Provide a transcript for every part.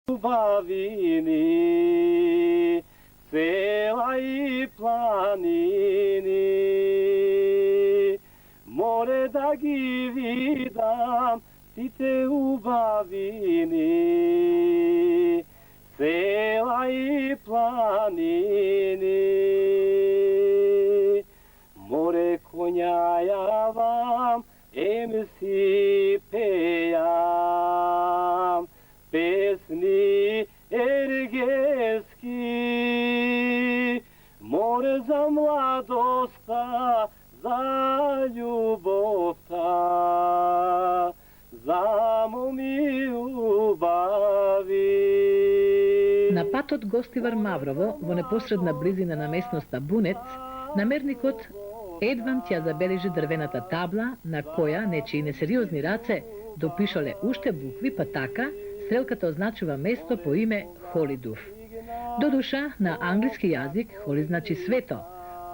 убавини, села и планини, море да ги видам, сите убавини, села и планини. Море коња јавам, си пејам, песни ергески, море за младоста, за љубовта, за моми убави. На патот Гостивар Маврово, во непосредна близина на местноста Бунец, намерникот едвам ќе забележи дрвената табла на која нечии несериозни раце допишале уште букви, па така стрелката означува место по име Холидув. Додуша, на англиски јазик Холи значи свето,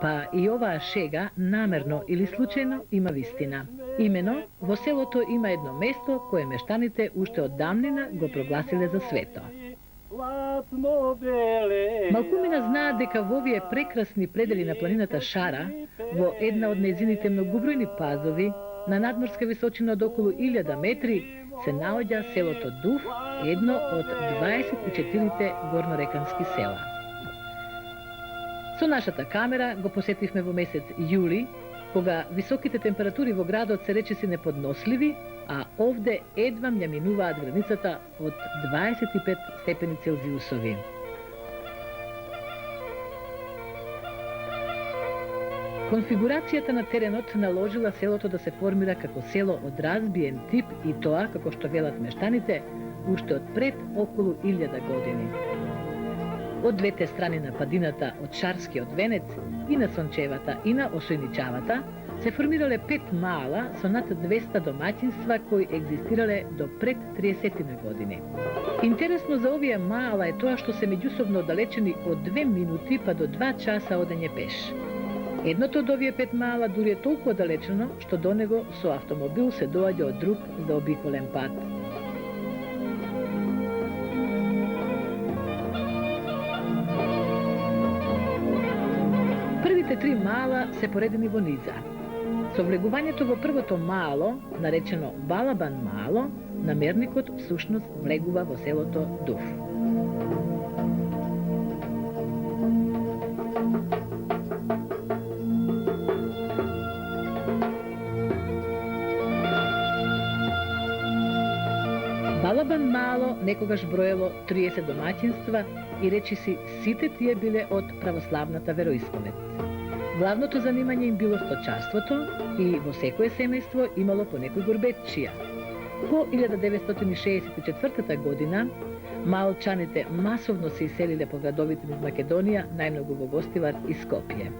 па и оваа шега намерно или случајно има вистина. Имено, во селото има едно место кое мештаните уште од давнина го прогласиле за свето. Малкумина знаат дека во овие прекрасни предели на планината Шара, во една од незините многобројни пазови, на надморска височина од околу 1000 метри, се наоѓа селото Дув, едно од 24 горнорекански села. Со нашата камера го посетивме во месец јули, кога високите температури во градот се речиси неподносливи, а овде едвам ја минуваат границата од 25 степени Целзиусови. Конфигурацијата на теренот наложила селото да се формира како село од разбиен тип и тоа, како што велат мештаните, уште од пред околу 1000 години. Од двете страни на падината од Шарскиот венец, и на Сончевата и на Осојничавата, се формирале 5 маала со над 200 домаќинства кои екзистирале до пред 30 години. Интересно за овие маала е тоа што се меѓусобно оддалечени од 2 минути па до 2 часа одење пеш. Едното од овие 5 маала дури е толку оддалечено што до него со автомобил се доаѓа од друг заобиколен пат. Првите 3 маала се поредени во низа. Со влегувањето во првото маало, наречено Балабан маало, намерникот всушност влегува во селото Дув. Балабан маало некогаш броело 30 домаќинства и речиси сите тие биле од православната вероисповед. Главното занимање им било сточарството и во секое семејство имало по некој горбетчија. По 1964 година маалчаните масовно се иселиле по градовите низ Македонија, најмногу во Гостивар и Скопје.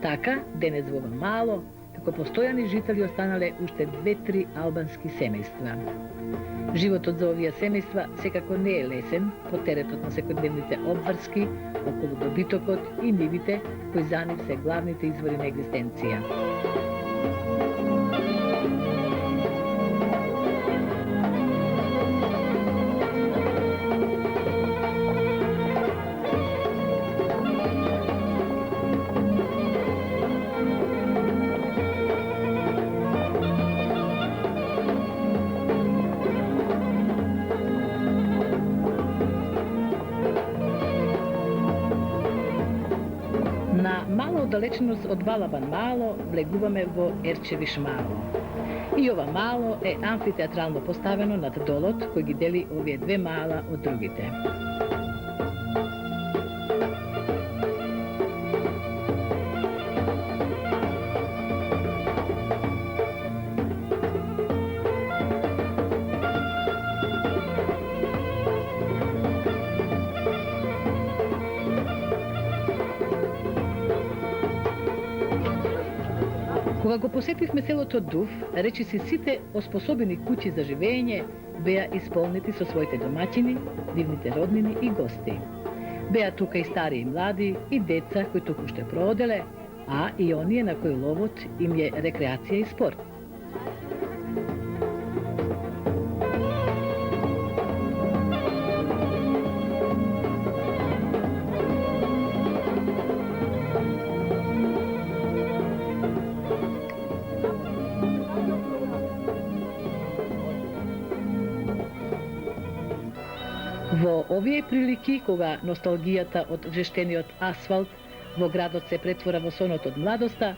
Така, денес во ова маало, како постојани жители останале уште 2-3 албански семејства. Животот за овие семејства секако не е лесен по теретот на секојдневните обврски, околу добитокот и нивите, кои за нив се главните извори на екзистенција. Далеченост од Балабан маало влегуваме во Ерчевиш маало. И ова маало е амфитеатрално поставено над долот кој ги дели овие 2 маала од другите. Кога го посетивме селото Дув, речиси сите оспособени куќи за живење беа исполнети со своите домаќини, дивните роднини и гости. Беа тука и стари и млади, и деца кои туку уште прооделе, а и оние на кои ловот им е рекреација и спорт. Во овие прилики, кога носталгијата од вжештениот асфалт во градот се претвора во сонот од младоста,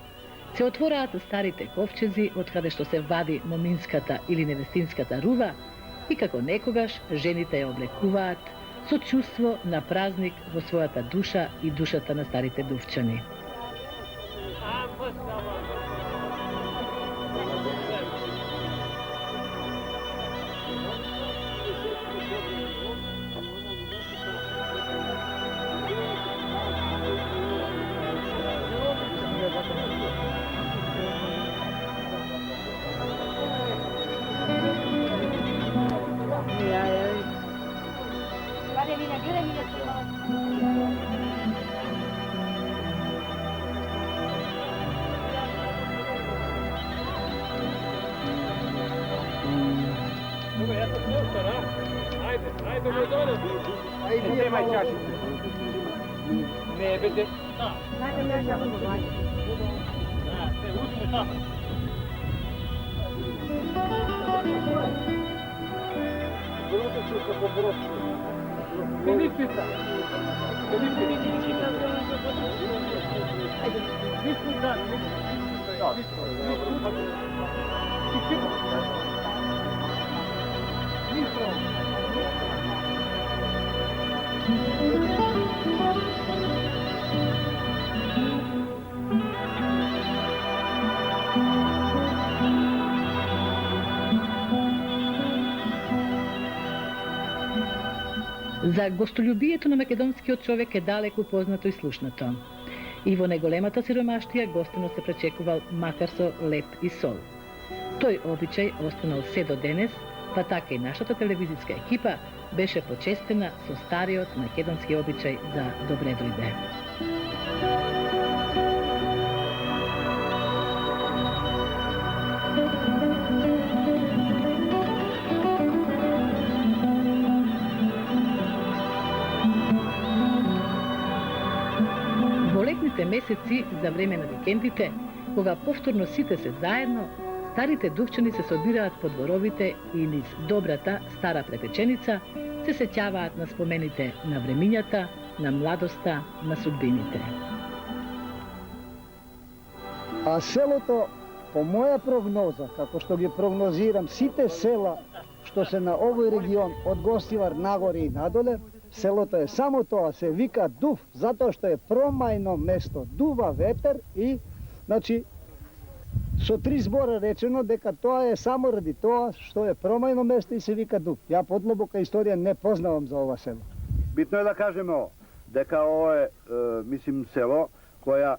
се отвораат старите ковчези од каде што се вади моминската или невестинската рува и како некогаш жените ја облекуваат со чувство на празник во својата душа и душата на старите дувчани. За гостолюбието на македонскиот човек е далеку познато и слушнато. И во неголемата сиромаштија гостинот се пречекувал макар со леп и сол. Тој обичај останал се до денес, па така и нашата телевизиска екипа беше почестена со стариот македонски обичај за добре дојде. Во летните месеци за време на викендите, кога повторно сите се заедно, старите дувчани се собираат по дворовите и низ добрата стара препеченица се сеќаваат на спомените на времињата, на младоста, на судбините. А селото, по моја прогноза, како што ги прогнозирам сите села што се на овој регион од Гостивар нагоре и надоле, селото е само тоа, се вика Дув, затоа што е промајно место, дува ветер и, значи, со три збора речено дека тоа е само ради тоа што е промајно место и се вика Дув. Ја подлабока историја не познавам за ова село. Битно е да кажеме ово, дека ово е, мислим, село која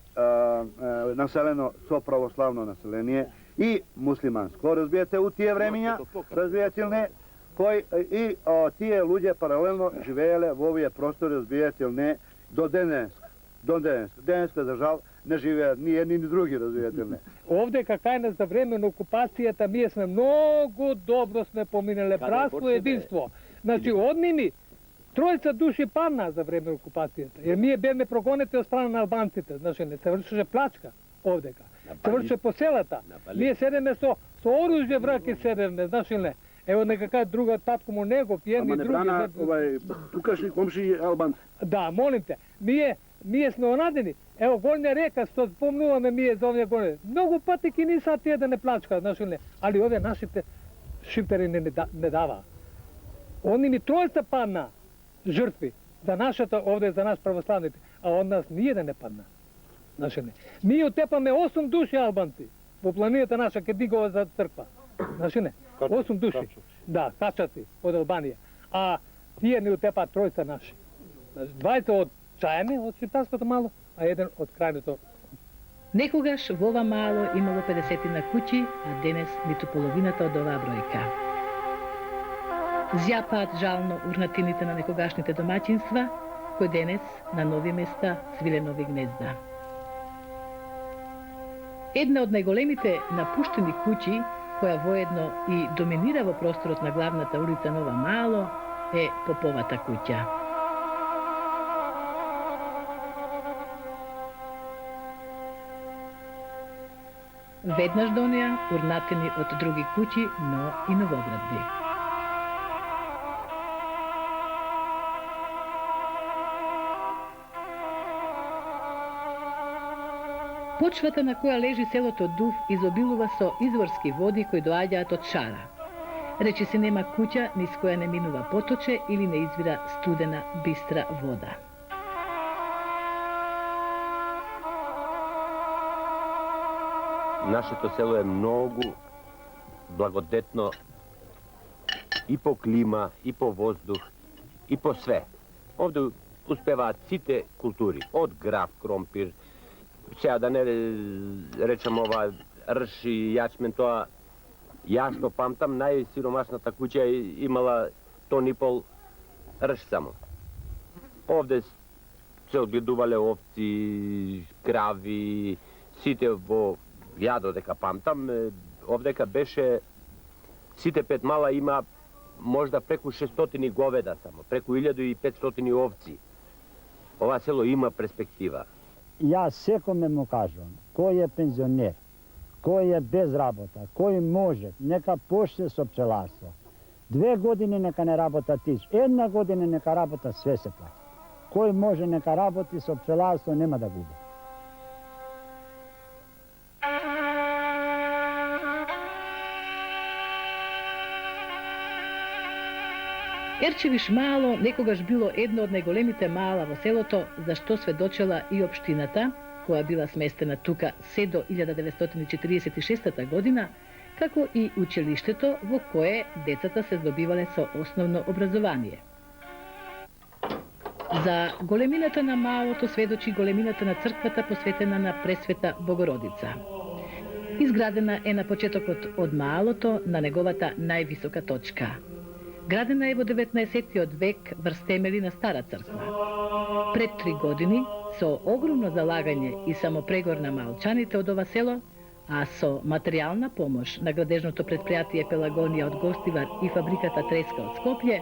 населено со православно население и муслиманско. Разбиете, у тие времења, разбиете или не, кој и тие луѓе паралелно живееле во овие простори, разбиете или не, до денеска. До денеска. Денеска, за жал, не живеат ни едни ни други, разбиете ли не. Овде какај за време на окупацијата ние сме многу добро сме поминеле братство и единство. Значи од ними тројца души падна за време на окупацијата. Jer ние бевме прогонети од страна на албанците, значи не се вршеше плачка овдека. Се вршеше по селата. Ние седеме со оружје враки седеме, значи не. Ево некака друга татко му негов, едни други. Ама не брана тукашни комши албанци. Да, молим те. Ние сме онадени. Ево Горња река, што спомнуваме ние за овие горе. Многу пати ки ни са тие да не плачкаат, значи не. Али овие нашите шиптери не дава. Они ми тројца падна жртви за нашата овде за нас православните, а од нас ние да не падна. Значи не. Ние отепаме 8 души албанци во планината наша ке дигова за црква. Значи не. 8 души. Да, качаци од Албанија. А тие ни отепаат тројца наши. Значи, 20 од Чајани, од Шиптарското мало, а еден од крајното. Некогаш во ова мало имало 50 на куќи, а денес ниту половината од оваа бројка. Зјапаат жално урнатините на некогашните домаќинства, кои денес на нови места свиле нови гнезда. Една од најголемите напуштени куќи, која воедно и доминира во просторот на главната улица Нова Мало, е Поповата куќа. Веднаш до неа урнатени од други куќи, но и новоградби. Почвата на која лежи селото Дув изобилува со изворски води кои доаѓаат од Шара. Речи се нема куќа низ која не минува поточе или не извира студена, бистра вода. Нашето село е многу благодетно и по клима, и по воздух, и по све. Овде успеваат сите култури, од граф, кромпир, сега да не речам ова рж и јачмен, тоа ја што памтам, најсиромашната куќа имала тон и пол рж само. Овде се одгледувале овци, крави, сите во ја додека памтам, овдека беше сите 5 мала има можда преку 600 говеда само, преку 1500 овци. Ова село има перспектива. Јас секоме му кажувам, кој е пензионер, кој е без работа, кој може, нека почне со пчеларство. 2 години нека не работа тич, 1 година нека работа, све се плати. Кој може нека работи со пчеларство, нема да губи. Ерчевиш мало некогаш било едно од најголемите мала во селото, за што сведочела и општината, која била сместена тука се до 1946 година, како и училиштето во кое децата се здобивале со основно образование. За големината на малото сведочи големината на црквата посветена на Пресвета Богородица. Изградена е на почетокот од малото на неговата највисока точка. Градена е во 19. век врз темели на Стара црква. Пред 3 години, со огромно залагање и самопрегор на малчаните од ова село, а со материјална помош на градежното предпријатие Пелагонија од Гостивар и фабриката Треска од Скопје,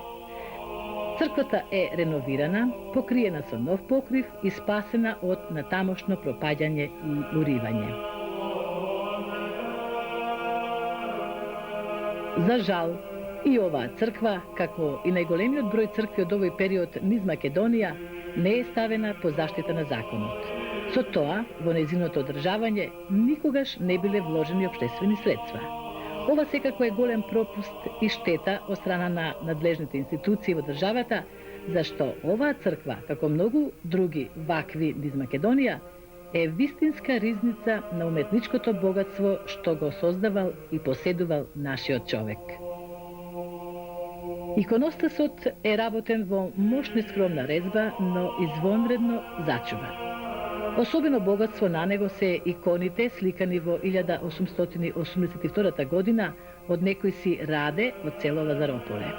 црквата е реновирана, покриена со нов покрив и спасена од натамошно пропаѓање и уривање. За жал, и оваа црква, како и најголемиот број цркви од овој период низ Македонија, не е ставена по заштита на законот. Со тоа, во нејзиното одржавање, никогаш не биле вложени општествени средства. Ова секако е голем пропуст и штета од страна на надлежните институции во државата, зашто оваа црква, како многу други вакви низ Македонија, е вистинска ризница на уметничкото богатство што го создавал и поседувал нашиот човек. Иконостасот е работен во мощна и скромна резба, но извонредно зачуван. Особено богатство на него се иконите сликани во 1882 година од некој си Раде од село Лазарополе.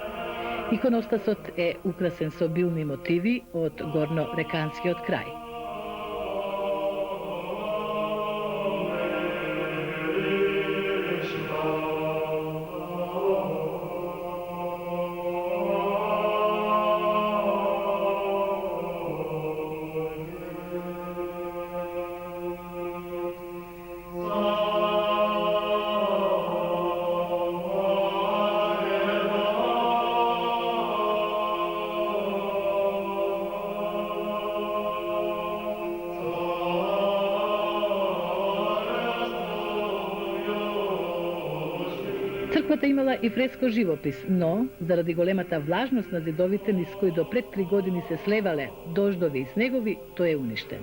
Иконостасот е украсен со билни мотиви од горно-реканскиот крај. Црквата имала и фреско живопис, но, заради големата влажност на зидовите низ кои до пред 3 години се слевале дождови и снегови, тој е уништен.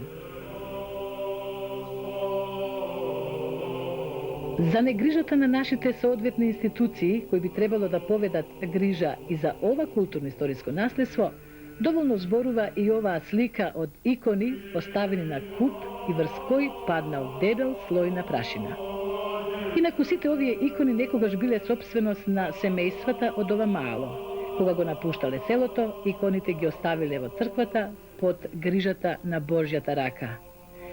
За негрижата на нашите соодветни институции, кои би требало да поведат грижа и за ова културно-историско наследство, доволно зборува и оваа слика од икони поставени на куп и врз кој паднал дебел слој на прашина. Инаку сите овие икони некогаш биле собственост на семејствата од ова мало. Кога го напуштале селото, иконите ги оставиле во црквата под грижата на Божјата рака.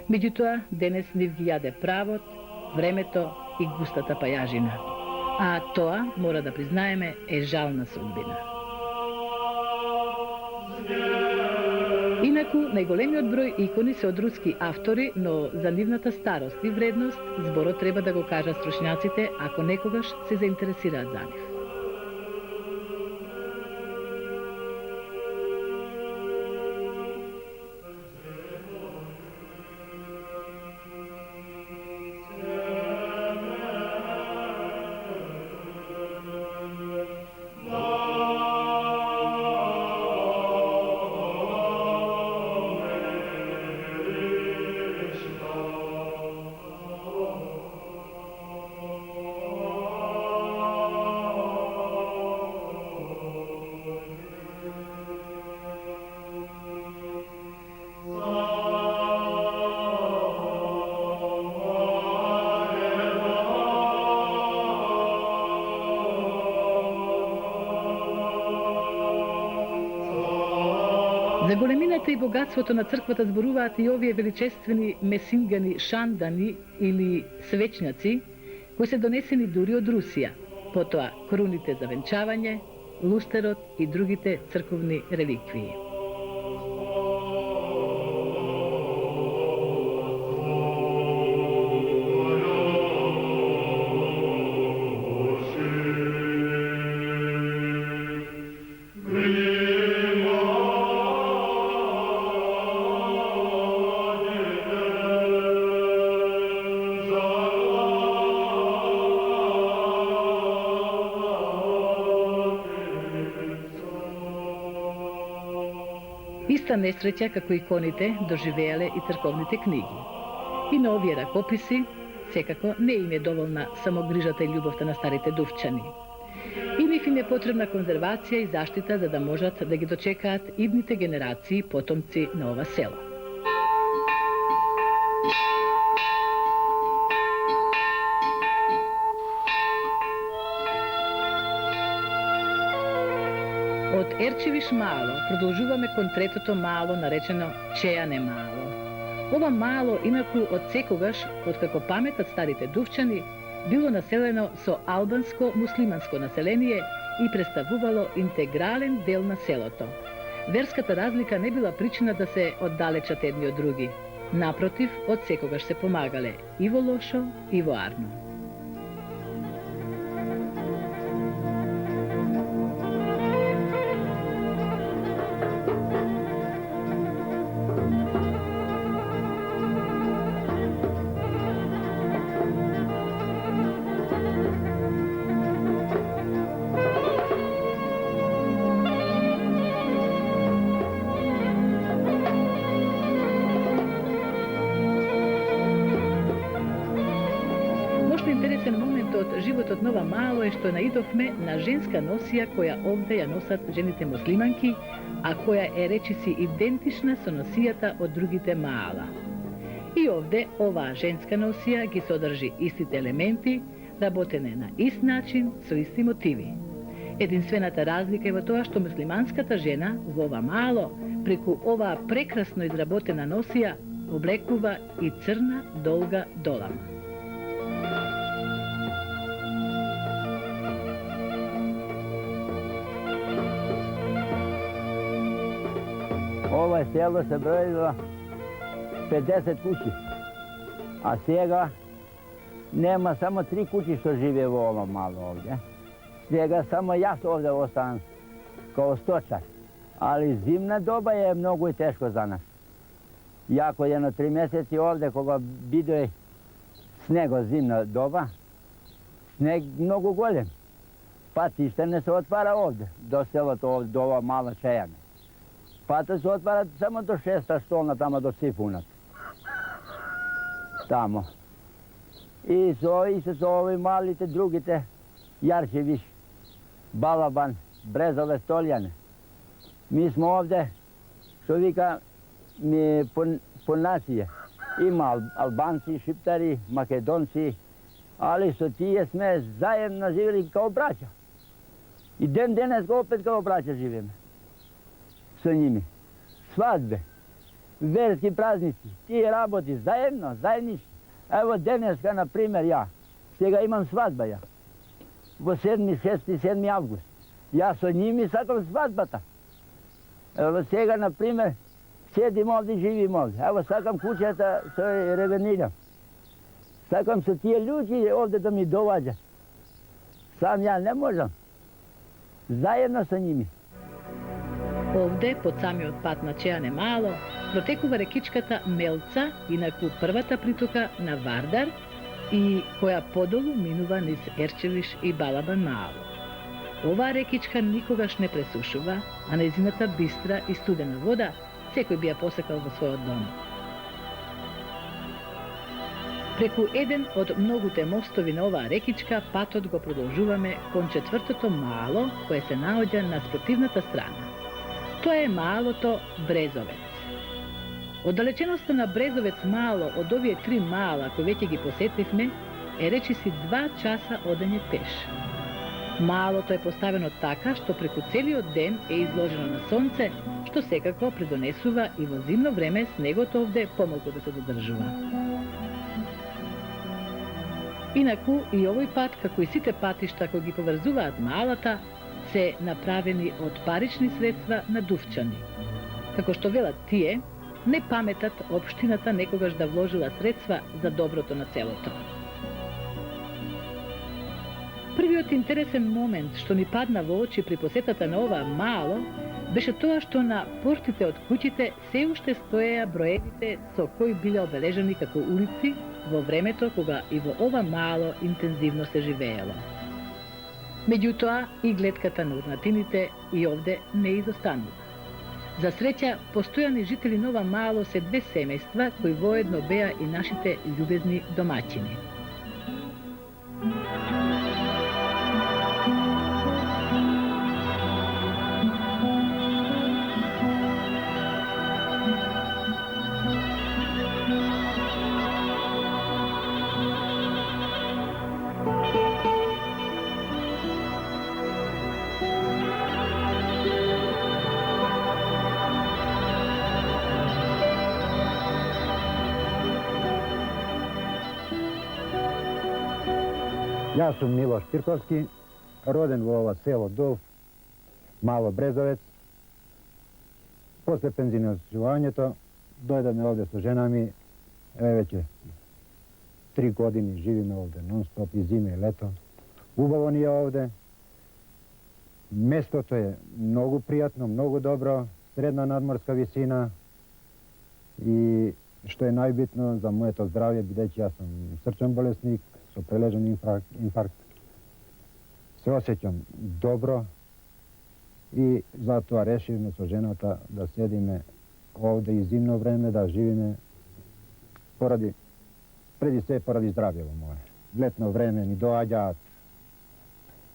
Меѓутоа, денес нив ги јаде правот, времето и густата пајажина. А тоа, мора да признаеме, е жална судбина. Инаку, најголемиот број икони се од руски автори, но за нивната старост и вредност, зборот треба да го кажат стручњаците, ако некогаш се заинтересираат за нив. За големината и богатството на црквата зборуваат и овие величествени месингани шандани или свечњаци, кои се донесени дури од Русија, потоа круните за венчавање, лустерот и другите црковни реликвии. Иста несреќа како иконите доживеале и црковните книги. И на овие ракописи секако не им е доволна само грижата и љубовта на старите дувчани. И нив им е потребна конзервација и заштита за да можат да ги дочекаат идните генерации потомци на ова село. Од Ерчевиш мало продолжуваме кон третото мало наречено Чејане мало. Ова мало инаку од секогаш, откако паметат старите дувчани, било населено со албанско-муслиманско население и представувало интегрален дел на селото. Верската разлика не била причина да се оддалечат едни од други. Напротив, од секогаш се помагале и во лошо, и во арно. Интересен момент од животот на ова мало е што наидовме на женска носија која овде ја носат жените муслиманки, а која е речиси идентична со носијата од другите маала. И овде оваа женска носија ги содржи истите елементи, работене на ист начин, со исти мотиви. Единствената разлика е во тоа што муслиманската жена во ова мало, преку оваа прекрасно изработена носија, облекува и црна долга долама. Ова село се броило 50 куќи, а сега нема само 3 куќи што живее во ова мало овде. Сега само јас овде останам као сточар, али зимна доба е многу и тешко за нас. Јако е на 3 месеци овде, кога биде снего зимна доба, снег многу голем. Патиште не се отвара овде, до селото овде, до ова мала Чејане. Пата се отварат само до 6-та столна, тамо до Сифунат. Тамо. И со ови малите другите, Јарчевиш, Балабан, Брезове, Столјане. Ми смо овде, што вика, по нација. Има албанци, шиптари, македонци, али со тие сме заедно живели као браќа. И ден денес опет као браќа живеме. Со ними. Свадбе, верски празници, тие работи заедно, заеднички. Ево денеска, например, ја. Сега имам свадба ја. Во 7 август. Ја со ними сакам свадбата. Ево сега, например, седим овде, живим овде. Ево сакам куќата со ревенирам. Сакам со тие луѓе овде да ми доваѓа. Сам ја не можам. Заедно со ними. Овде, под самиот пат на Чејане мало, протекува рекичката Мелца, инаку првата притока на Вардар, и која подолу минува низ Ерчевиш и Балабан мало. Оваа рекичка никогаш не пресушува, а нејзината бистра и студена вода секој би ја посекал во својот дом. Преку еден од многуте мостови на оваа рекичка, патот го продолжуваме кон четвртото мало, кое се наоѓа на спротивната страна. Тоа е малото Брезовец. Оддалеченоста на Брезовец мало од овие 3 мала кои веќе ги посетивме е речиси 2 часа одење пеш. Малото е поставено така што преку целиот ден е изложено на сонце, што секако предонесува и во зимно време снегот овде помалку да се додржува. Инаку и овој пат, како и сите патишта кои ги поврзуваат малата, се направени од парични средства на дувчани. Како што велат тие, не паметат општината некогаш да вложила средства за доброто на селото. Првиот интересен момент што ни падна во очи при посетата на ова мало, беше тоа што на портите од куќите се уште стоеа броевите со кои биле обележани како улици во времето кога и во ова мало интензивно се живеело. Меѓутоа и гледката на урнатините и овде не изостанува. За среќа, постојани жители на ова мало се две семејства кои воедно беа и нашите љубезни домаќини. Јас сум Милош Пирковски, роден во ова село Дол, Мало Брезовец. После пензионирањето дојдаме овде со жена ми, веќе 3 години живиме овде нон-стоп и зиме и лето. Убаво ни е овде. Местото е многу пријатно, многу добро, средна надморска висина и што е најбитно за моето здравје, бидејќи јас сум срчен болесник со прележен инфаркт. Се осеќам добро и затоа решивме со жената да седиме овде и зимно време да живиме преди се поради здравјево мое. Летно време ни доаѓаат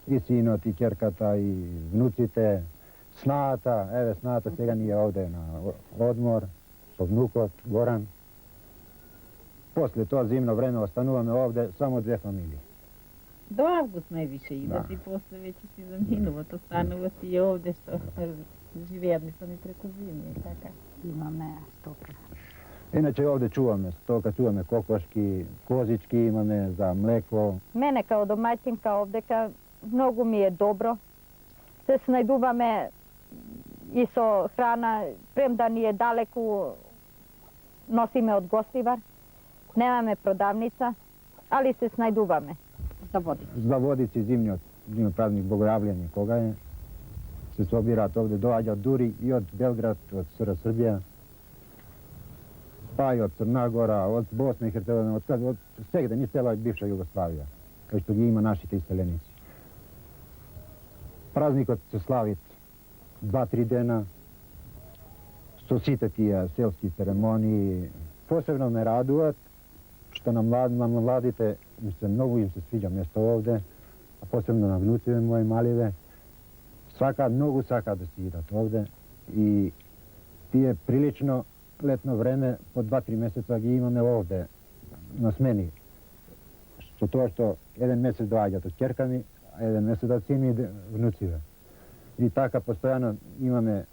и синот, и ќерката, и внуците, снаата, еве снаата сега ни е овде на одмор со внукот Горан. После тоа зимно време остануваме овде само 2 фамилии. До август највише идат Да. и после веќе си заминуват, останува си овде што живеат ми со ни преку зиме и така. Имаме стока. Иначе овде чуваме стока, чуваме кокошки, козички, имаме за млеко. Мене као домаќинка овдека многу ми е добро. Се снајдуваме и со храна, премда ни е далеку, носиме од Гостивар. Немаме продавница, али се снајдуваме. За води. За водици зимниот празник Богојавлење кога е, се собираат овде, доаѓаат дури и од Белград, од СР Србија, па и од Црна Гора, од Босна и Херцеговина, од сегде, ни цела бивша Југославија, кај што ги има нашите иселеници. Празникот се слави 2-3 дена, со сите тие селски церемонии. Посебно ме радуват што на младите многу им се свиѓа место овде, а посебно на внуците мои маливе. Многу сакаат да си идат овде и тие прилично летно време по 2-3 месеца ги имаме овде на смени. Со тоа што еден месец доаѓаат од ќерка ми, а еден месец од сини и внуциве. И така постојано имаме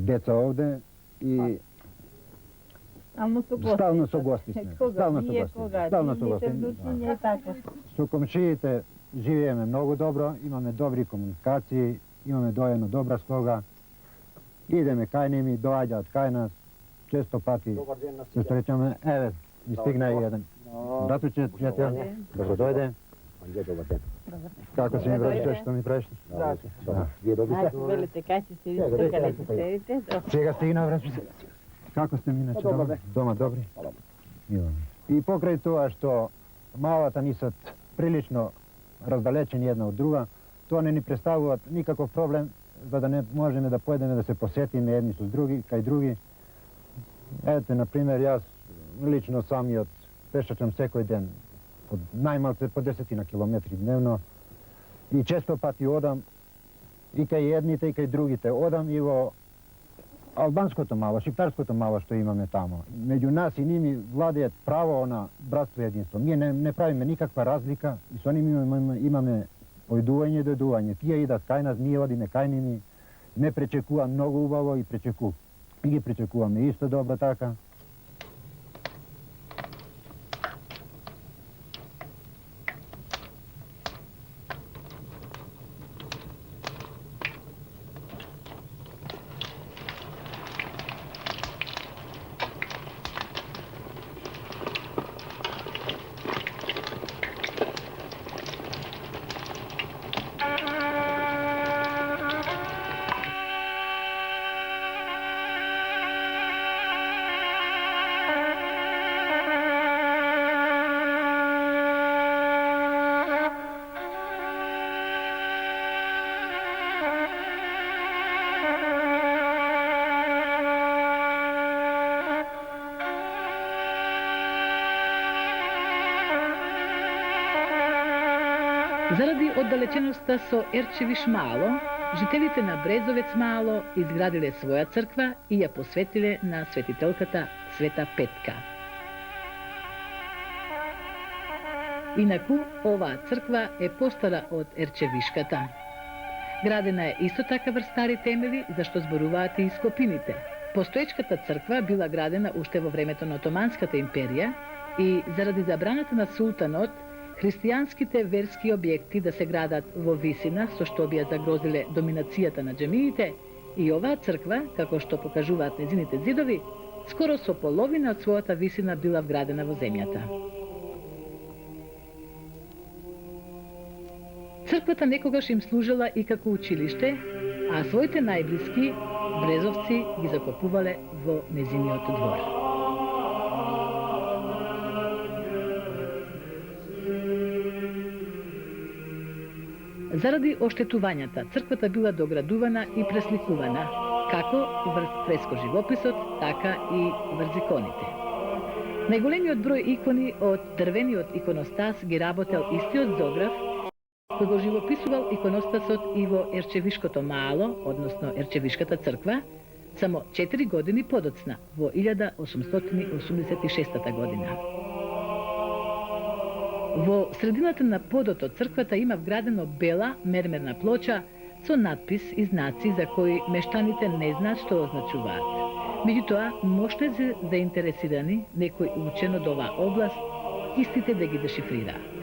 деца овде и Стално со гости сме. Стално со гости. Стално со гости. Со комшиите живееме многу добро, имаме добри комуникации, имаме доедно добра слога. Идеме кај ними, доаѓаат кај нас, често пати се среќаме. Еве, ми стигна и еден. Братуче, пријател, добро дојде. Како си ми братуче, што ми правиш? Вие добри сте? Велите, кај си се искакале да седите? Сега стигна, братуче. Како сте ми иначе? Дома добри? И покрај тоа што малата ни се прилично раздалечени една од друга, тоа не ни представуваат никаков проблем за да не можеме да поедеме да се посетиме едни со други, кај други. Ете, например, јас лично самиот пешачам секој ден, најмалце по 10 километри дневно и често пати одам и кај едните и кај другите. Одам и во албанското мало, шиптарското мало што имаме тамо. Меѓу нас и ними владеат право на братство и единство. Ние не правиме никаква разлика и со ними имаме Ојдување и дојдување. Тие идат кај нас, ние одиме кај ними. Не пречекува многу убаво и пречекува. И ги пречекуваме исто добро така. Заради оддалеченоста со Ерчевиш Мало, жителите на Брезовец Мало изградиле своја црква и ја посветиле на светителката Света Петка. Инаку, оваа црква е постара од Ерчевишката. Градена е исто така врз стари темели, зашто зборуваат и ископините. Постоечката црква била градена уште во времето на Отоманската империја и заради забраната на султанот, христијанските верски објекти да се градат во висина, со што би ја загрозиле доминацијата на џемиите, и оваа црква, како што покажуваат незините зидови, скоро со половина од својата висина била вградена во земјата. Црквата некогаш им служела и како училиште, а своите најблиски, брезовци, ги закопувале во незиниот двор. Заради оштетувањата, црквата била доградувана и пресликувана, како врз фреско-живописот, така и врз иконите. Најголемиот број икони од дрвениот иконостас ги работел истиот зограф, кој го живописувал иконостасот и во Ерчевишкото Мало, односно Ерчевишката црква, само 4 години подоцна, во 1886 година. Во средината на подот од црквата има вградено бела мермерна плоча со надпис и знаци за кои мештаните не знаат што означуваат. Меѓутоа, можете заинтересирани некој учен од оваа област, истите да ги дешифрираат.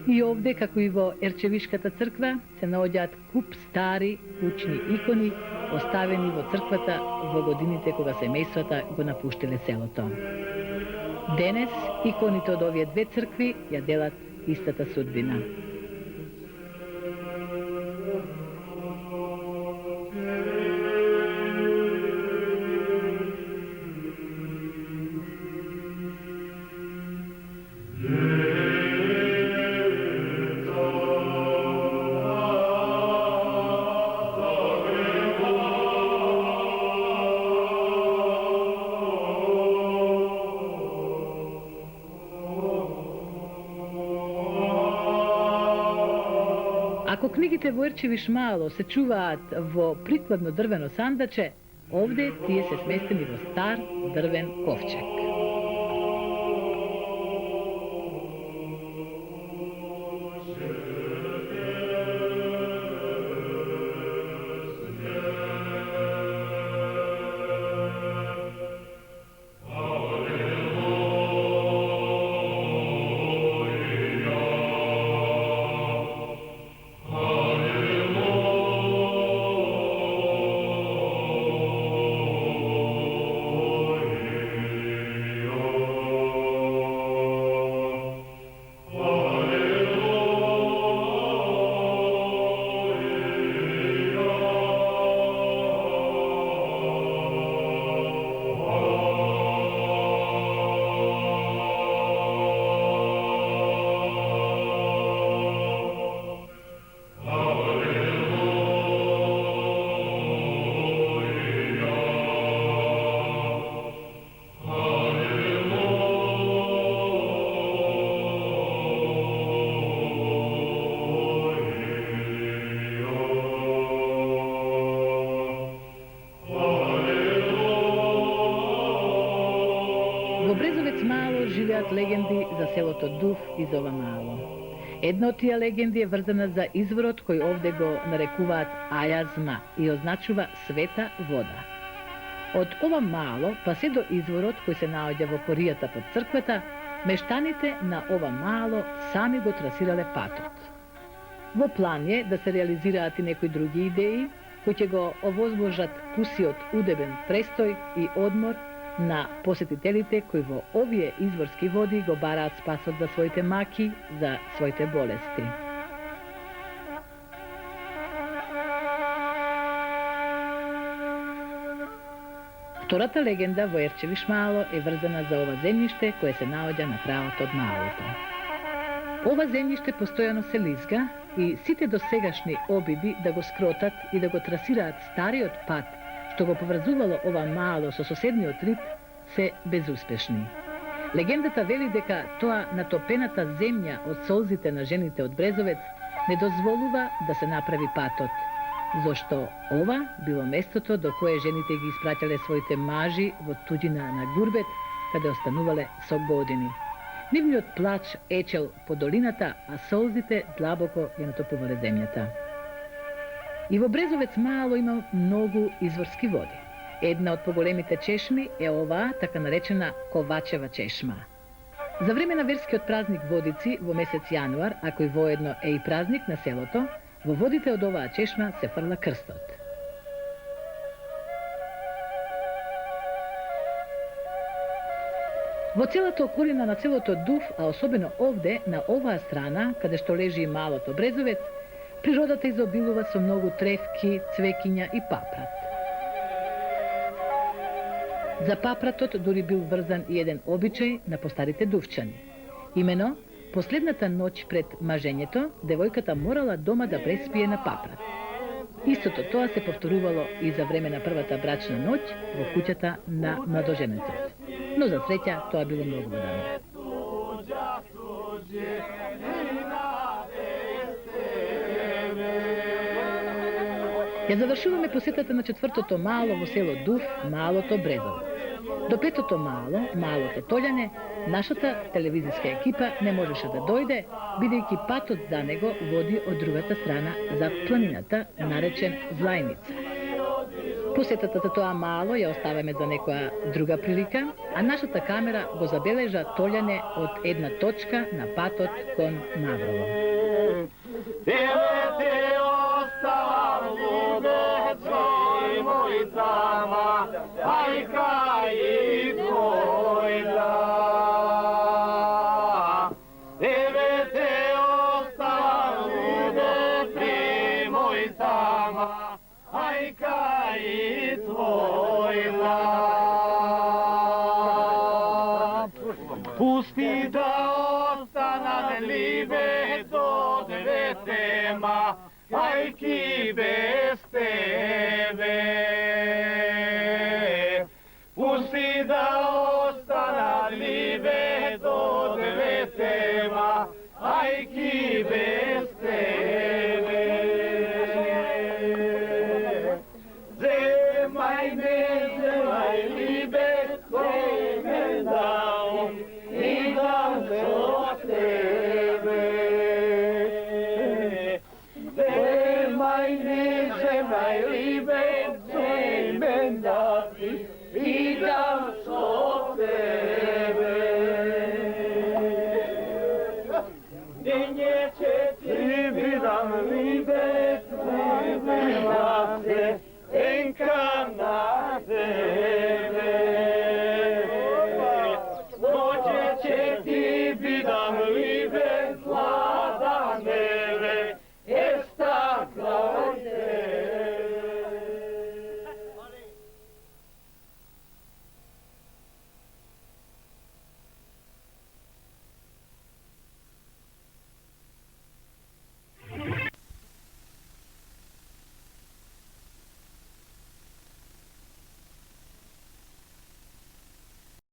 И овде, како и во Ерчевишката црква, се наоѓаат куп стари кучни икони, оставени во црквата во годините кога семејствата го напуштиле селото. Денес, иконите од овие две цркви ја делат истата судбина. Ако книгите во Ерчевиш Мало се чуваат во прикладно дрвено сандаче, овде тие се сместени во стар дрвен ковчег. живеат легенди за селото Дув и за ова мало. Една од тие легенди е врзана за изворот кој овде го нарекуваат Ајазма и означува света вода. Од ова мало па се до изворот кој се наоѓа во коријата под црквата, мештаните на ова мало сами го трасирале патот. Во план е да се реализираат и некои други идеи кои ќе го овозможат кусиот удебен престој и одмор на посетителите кои во овие изворски води го бараат спасот за своите маки, за своите болести. Втората легенда во Ерчевиш мало е врзана за ова земјиште кое се наоѓа на крајот од малото. Ова земјиште постојано се лизга и сите досегашни обиди да го скротат и да го трасираат стариот пат што го поврзувало ова мало со соседниот Рид, се безуспешни. Легендата вели дека тоа натопената земја од солзите на жените од Брезовец не дозволува да се направи патот, зашто ова било местото до кое жените ги испраќале своите мажи во туѓина на гурбет, каде останувале со години. Нивниот плач ечел по долината, а солзите длабоко ја натопувале земјата. И во Брезовец мало има многу изворски води. Една од поголемите чешми е оваа така наречена Ковачева чешма. За време на верскиот празник Водици во месец јануар, а кој воедно е и празник на селото, во водите од оваа чешма се фрла крстот. Во целата околина на целото Дув, а особено овде, на оваа страна, каде што лежи и малото Брезовец, природата изобилува со многу тревки, цвекиња и папрат. За папратот дури бил врзан и еден обичај на постарите дувчани. Имено, последната ноќ пред мажењето, девојката морала дома да преспие на папрат. Истото тоа се повторувало и за време на првата брачна ноќ во куќата на младоженецот. Но за среќа тоа било многу одамна. Ја завршуваме посетата на четвртото мало во село Дув, малото Брезовец. До петото мало, малото Толјане, нашата телевизиска екипа не можеше да дојде, бидејќи патот за него води од другата страна за планината, наречен Злајница. Посетата за тоа мало ја оставаме за некоја друга прилика, а нашата камера го забележа Толјане од една точка на патот кон Маврово. Пусти да останат либе до деветема, ајки без тебе. Пусти да останат либе до деветема, ајки без тебе. Земај ме, земај либе, кој ме дал, идам со тебе. Земај ме, земај либе, кој ме дал, idam so tebe. Dinje će ti vidam libe,